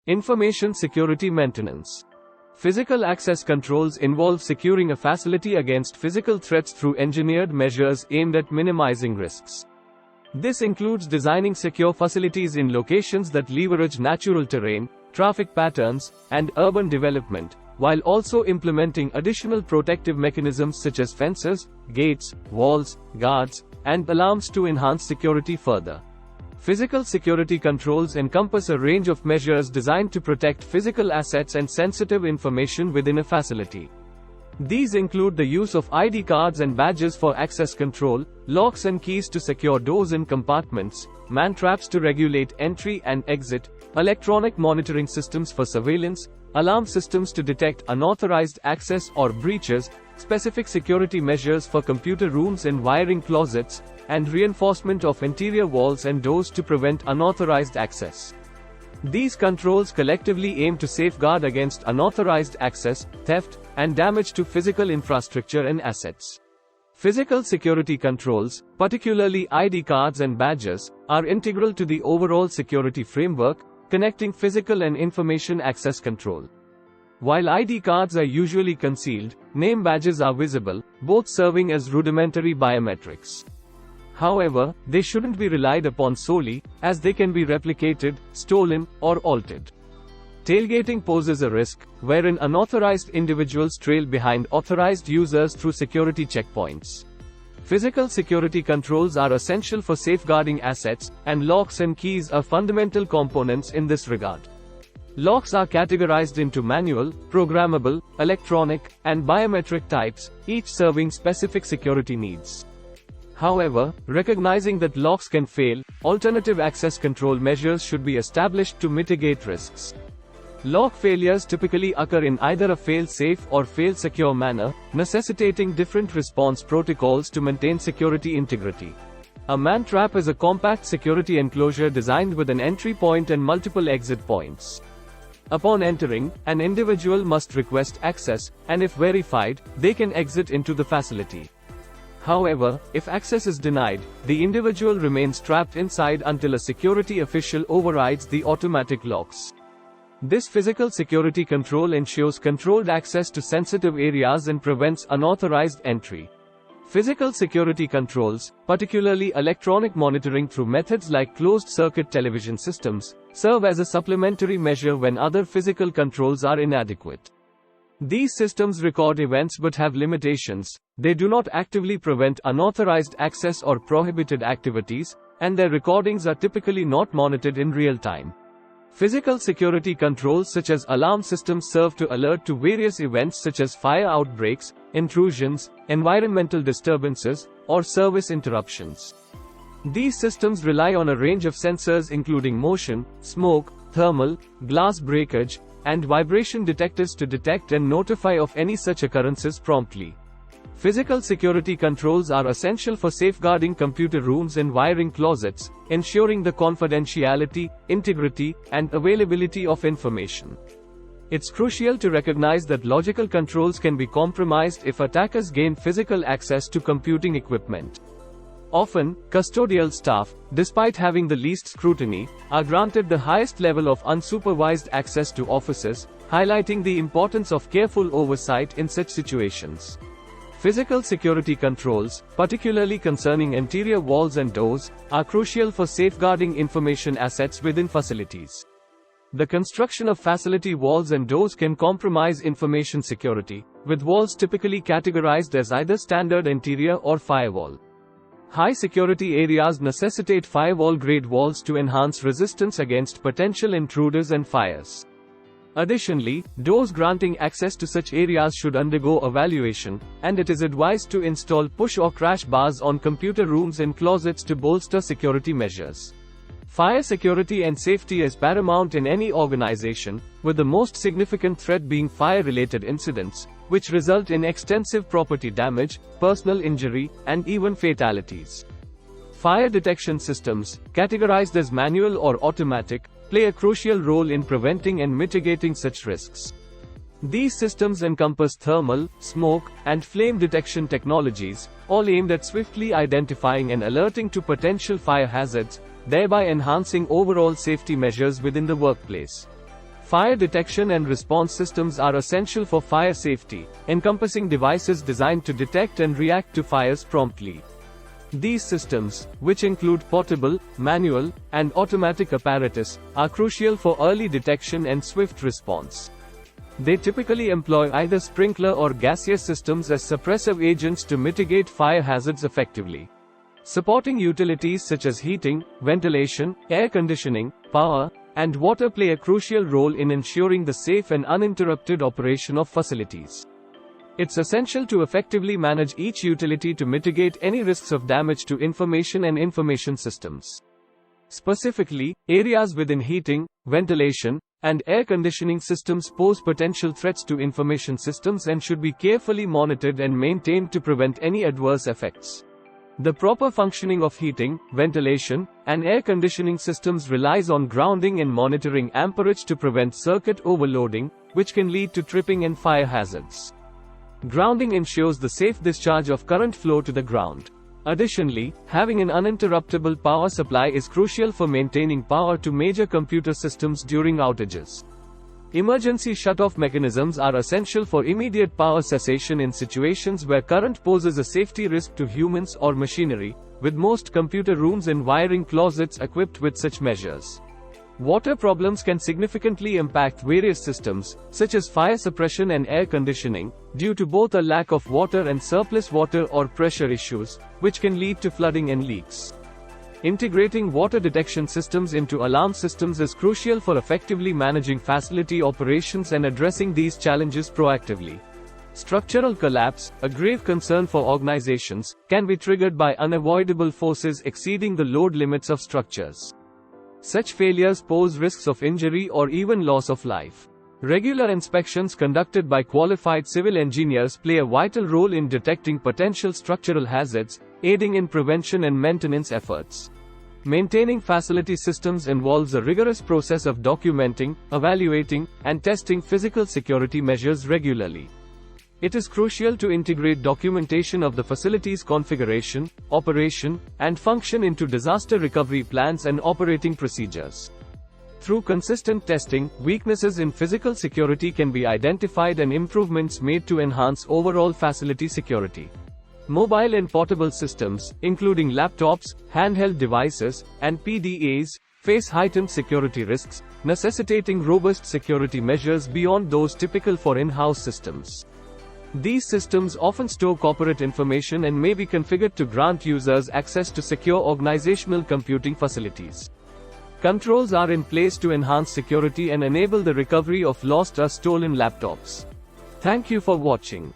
Information security maintenance. Physical access controls involve securing a facility against physical threats through engineered measures aimed at minimizing risks. This includes designing secure facilities in locations that leverage natural terrain, traffic patterns, and urban development, while also implementing additional protective mechanisms such as fences, gates, walls, guards, and alarms to enhance security further. Physical security controls encompass a range of measures designed to protect physical assets and sensitive information within a facility. These include the use of ID cards and badges for access control, locks and keys to secure doors and compartments, mantraps to regulate entry and exit, electronic monitoring systems for surveillance, alarm systems to detect unauthorized access or breaches, specific security measures for computer rooms and wiring closets, and reinforcement of interior walls and doors to prevent unauthorized access. These controls collectively aim to safeguard against unauthorized access, theft, and damage to physical infrastructure and assets. Physical security controls, particularly ID cards and badges, are integral to the overall security framework, connecting physical and information access control. While ID cards are usually concealed, name badges are visible, both serving as rudimentary biometrics. However, they shouldn't be relied upon solely, as they can be replicated, stolen, or altered. Tailgating poses a risk, wherein unauthorized individuals trail behind authorized users through security checkpoints. Physical security controls are essential for safeguarding assets, and locks and keys are fundamental components in this regard. Locks are categorized into manual, programmable, electronic, and biometric types, each serving specific security needs. However, recognizing that locks can fail, alternative access control measures should be established to mitigate risks. Lock failures typically occur in either a fail-safe or fail-secure manner, necessitating different response protocols to maintain security integrity. A Mantrap is a compact security enclosure designed with an entry point and multiple exit points. Upon entering, an individual must request access, and if verified, they can exit into the facility. However, if access is denied, the individual remains trapped inside until a security official overrides the automatic locks. This physical security control ensures controlled access to sensitive areas and prevents unauthorized entry. Physical security controls, particularly electronic monitoring through methods like closed-circuit television systems, serve as a supplementary measure when other physical controls are inadequate. These systems record events but have limitations. They do not actively prevent unauthorized access or prohibited activities, and their recordings are typically not monitored in real time. Physical security controls such as alarm systems serve to alert to various events such as fire outbreaks, intrusions, environmental disturbances, or service interruptions. These systems rely on a range of sensors including motion, smoke, thermal, glass breakage, and vibration detectors to detect and notify of any such occurrences promptly. Physical security controls are essential for safeguarding computer rooms and wiring closets, ensuring the confidentiality, integrity, and availability of information. It's crucial to recognize that logical controls can be compromised if attackers gain physical access to computing equipment. Often, custodial staff, despite having the least scrutiny, are granted the highest level of unsupervised access to offices, highlighting the importance of careful oversight in such situations. Physical security controls, particularly concerning interior walls and doors, are crucial for safeguarding information assets within facilities. The construction of facility walls and doors can compromise information security, with walls typically categorized as either standard interior or firewall. High security areas necessitate firewall-grade walls to enhance resistance against potential intruders and fires. Additionally, doors granting access to such areas should undergo evaluation, and it is advised to install push or crash bars on computer rooms and closets to bolster security measures. Fire security and safety is paramount in any organization, with the most significant threat being fire-related incidents, which result in extensive property damage, personal injury, and even fatalities. Fire detection systems, categorized as manual or automatic, play a crucial role in preventing and mitigating such risks. These systems encompass thermal, smoke, and flame detection technologies, all aimed at swiftly identifying and alerting to potential fire hazards, thereby enhancing overall safety measures within the workplace. Fire detection and response systems are essential for fire safety, encompassing devices designed to detect and react to fires promptly. These systems, which include portable, manual, and automatic apparatus, are crucial for early detection and swift response. They typically employ either sprinkler or gaseous systems as suppressive agents to mitigate fire hazards effectively. Supporting utilities such as heating, ventilation, air conditioning, power, and water play a crucial role in ensuring the safe and uninterrupted operation of facilities. It's essential to effectively manage each utility to mitigate any risks of damage to information and information systems. Specifically, areas within heating, ventilation, and air conditioning systems pose potential threats to information systems and should be carefully monitored and maintained to prevent any adverse effects. The proper functioning of heating, ventilation, and air conditioning systems relies on grounding and monitoring amperage to prevent circuit overloading, which can lead to tripping and fire hazards. Grounding ensures the safe discharge of current flow to the ground. Additionally, having an uninterruptible power supply is crucial for maintaining power to major computer systems during outages. Emergency shut-off mechanisms are essential for immediate power cessation in situations where current poses a safety risk to humans or machinery, with most computer rooms and wiring closets equipped with such measures. Water problems can significantly impact various systems, such as fire suppression and air conditioning, due to both a lack of water and surplus water or pressure issues, which can lead to flooding and leaks. Integrating water detection systems into alarm systems is crucial for effectively managing facility operations and addressing these challenges proactively. Structural collapse, a grave concern for organizations, can be triggered by unavoidable forces exceeding the load limits of structures. Such failures pose risks of injury or even loss of life. Regular inspections conducted by qualified civil engineers play a vital role in detecting potential structural hazards, aiding in prevention and maintenance efforts. Maintaining facility systems involves a rigorous process of documenting, evaluating, and testing physical security measures regularly. It is crucial to integrate documentation of the facility's configuration, operation, and function into disaster recovery plans and operating procedures. Through consistent testing, weaknesses in physical security can be identified and improvements made to enhance overall facility security. Mobile and portable systems, including laptops, handheld devices, and PDAs, face heightened security risks, necessitating robust security measures beyond those typical for in-house systems. These systems often store corporate information and may be configured to grant users access to secure organizational computing facilities. Controls are in place to enhance security and enable the recovery of lost or stolen laptops. Thank you for watching.